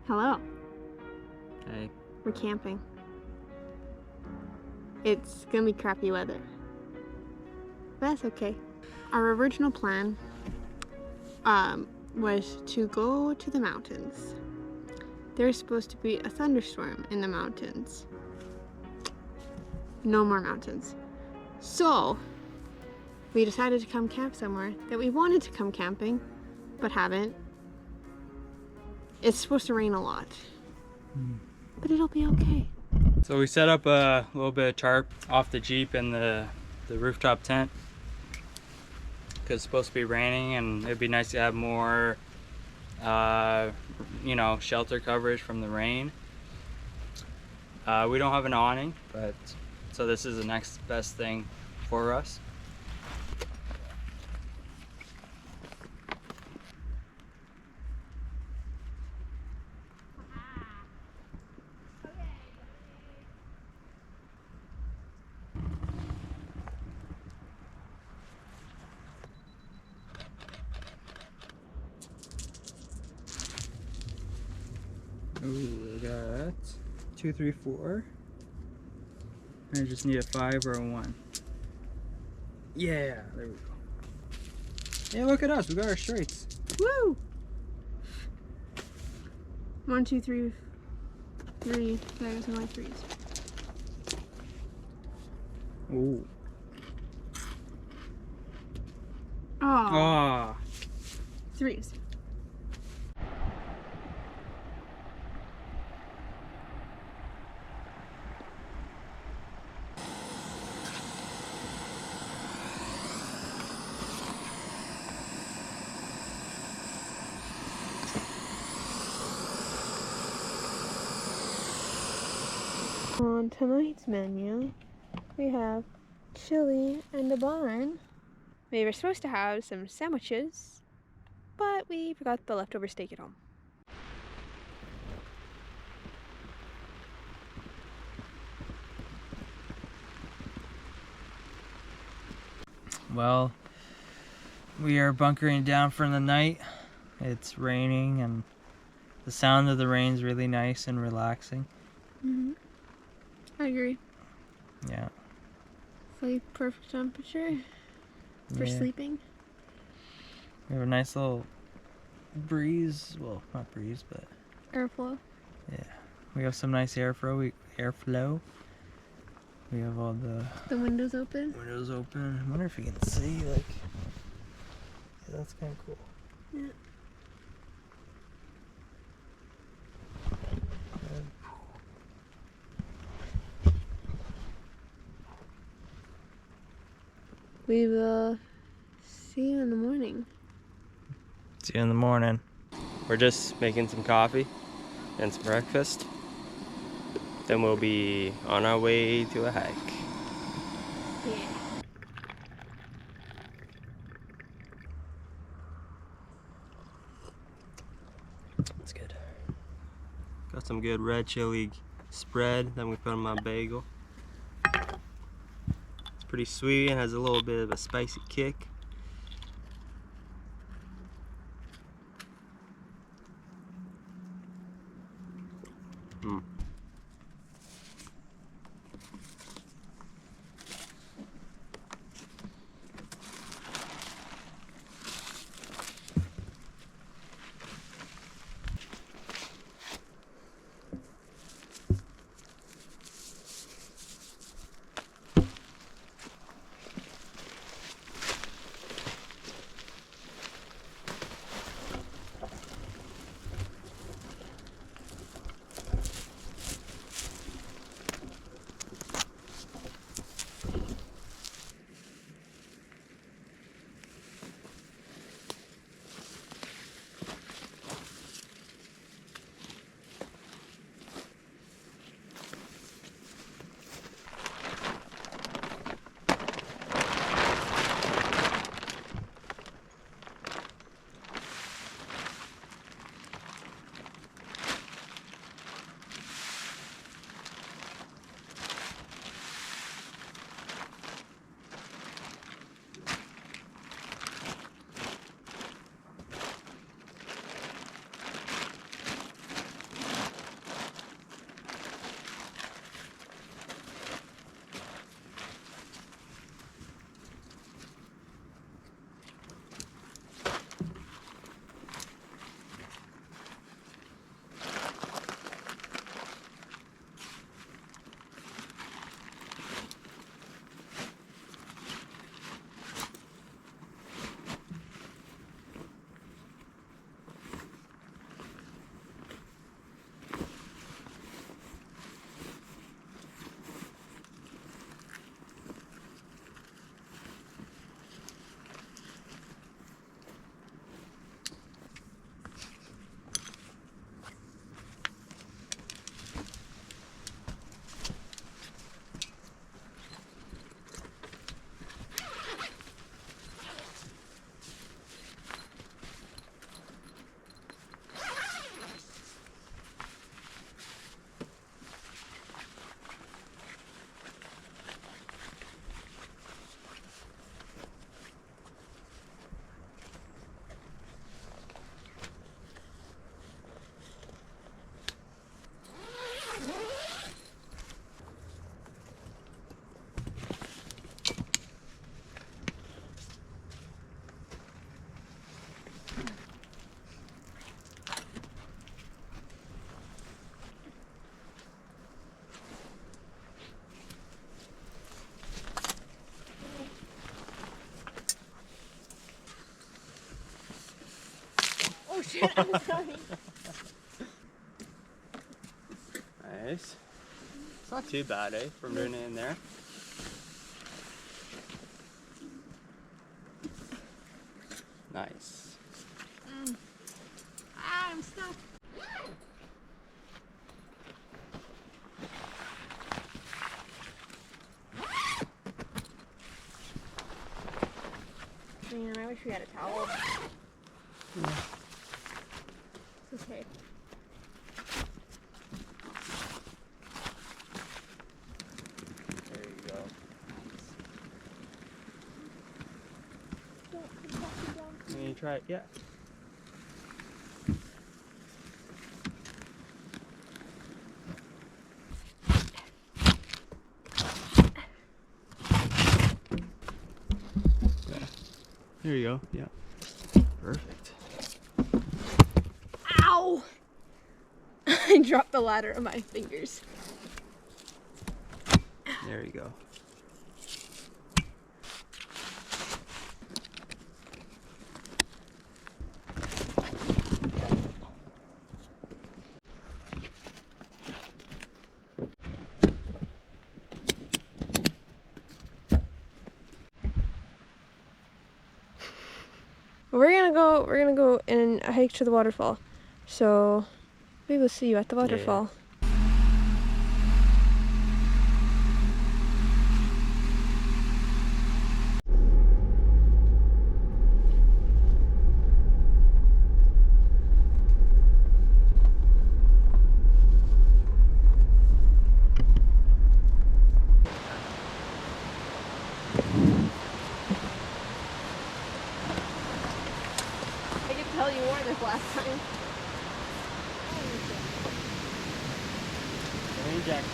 Hello. Hey. We're camping. It's gonna be crappy weather. That's okay. Our original plan was to go to the mountains. There's supposed to be a thunderstorm in the mountains. No more mountains. So, we decided to come camp somewhere that we wanted to come camping, but haven't. It's supposed to rain a lot, but it'll be okay. So we set up a little bit of tarp off the Jeep and the rooftop tent because it's supposed to be raining, and it'd be nice to have more shelter coverage from the rain. We don't have an awning, but so this is the next best thing for us. Ooh, we got 2, 3, 4. I just need a 5 or a 1. Yeah, there we go. Hey, look at us, we got our straights. Woo! 1, 2, 3, 3. There's only 3s. Ooh. Oh. Ah. 3s. On tonight's menu, we have chili and a bun. We were supposed to have some sandwiches, but we forgot the leftover steak at home. Well, we are bunkering down for the night. It's raining and the sound of the rain is really nice and relaxing. I agree. Yeah. It's like perfect temperature for sleeping. We have a nice little breeze. Well, not breeze, but Airflow. yeah. We have some nice airflow. We have all The windows open. windows open. I wonder if you can see, like, yeah, that's kind of cool. Yeah. We will see you in the morning. See you in the morning. We're just making some coffee and some breakfast. Then we'll be on our way to a hike. Yeah. That's good. Got some good red chili spread that we put on my bagel. It's pretty sweet and has a little bit of a spicy kick. shit, I'm sorry. Nice. It's not too bad, eh? From doing it in there. Nice. Ah, I'm stuck. Man, I wish we had a towel. Yeah. It's okay. There you go. Can you try it? Yeah. There you go. Yeah. Perfect. Ow! I dropped the ladder on my fingers. There you go. We're gonna go and hike to the waterfall. So we will see you at the waterfall. I could tell you wore this last time. Rain jacket.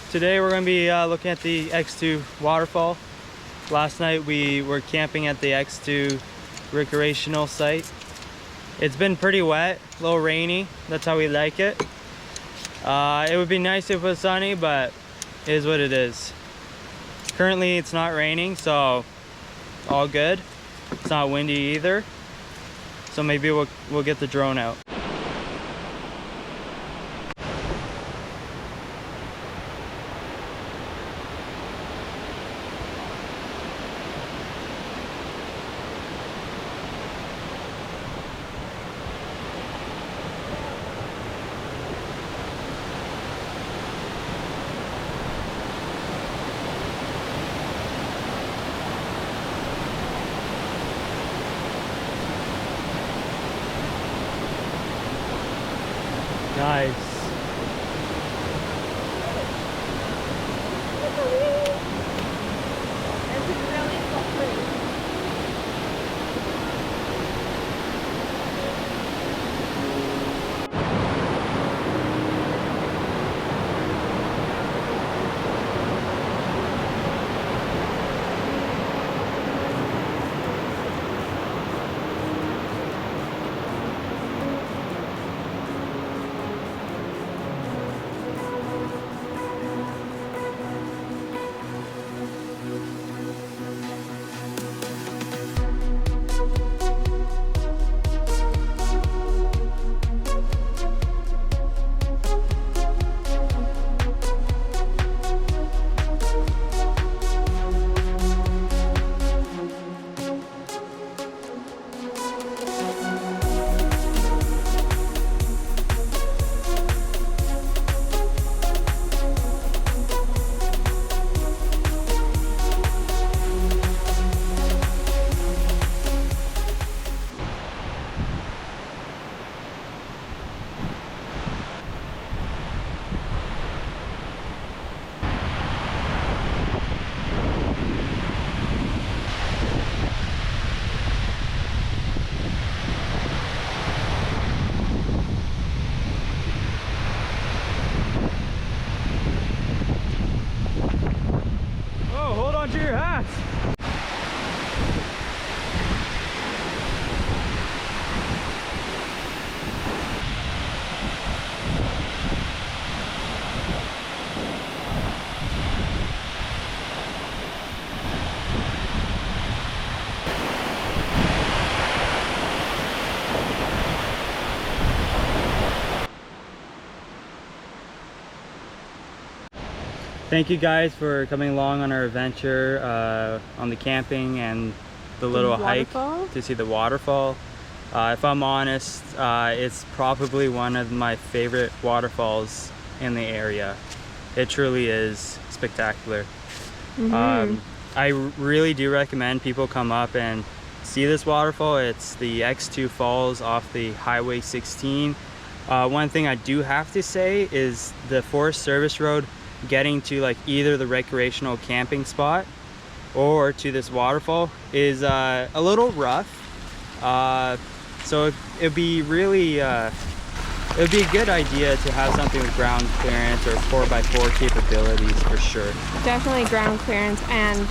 Today we're going to be looking at the X2 waterfall. Last night we were camping at the X2 recreational site. It's been pretty wet, a little rainy. That's how we like it. It would be nice if it was sunny, but it is what it is. Currently it's not raining, so all good. It's not windy either. So maybe we'll get the drone out. Nice. Thank you guys for coming along on our adventure on the camping and the little hike to see the waterfall. If I'm honest, it's probably one of my favorite waterfalls in the area. It truly is spectacular. I really do recommend people come up and see this waterfall. It's the X2 Falls off the Highway 16. One thing I do have to say is the Forest Service Road getting to like either the recreational camping spot or to this waterfall is a little rough. So it'd be really it would be a good idea to have something with ground clearance or 4x4 capabilities for sure. Definitely ground clearance and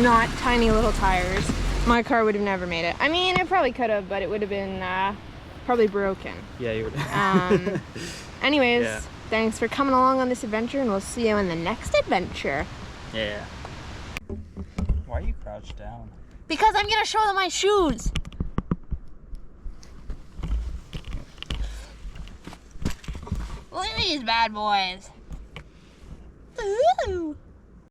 not tiny little tires. My car would have never made it. I mean, it probably could have, but it would have been probably broken. Yeah, you would. Anyways, thanks for coming along on this adventure, and we'll see you in the next adventure. Yeah. Why are you crouched down? Because I'm gonna show them my shoes. Look at these bad boys. Ooh.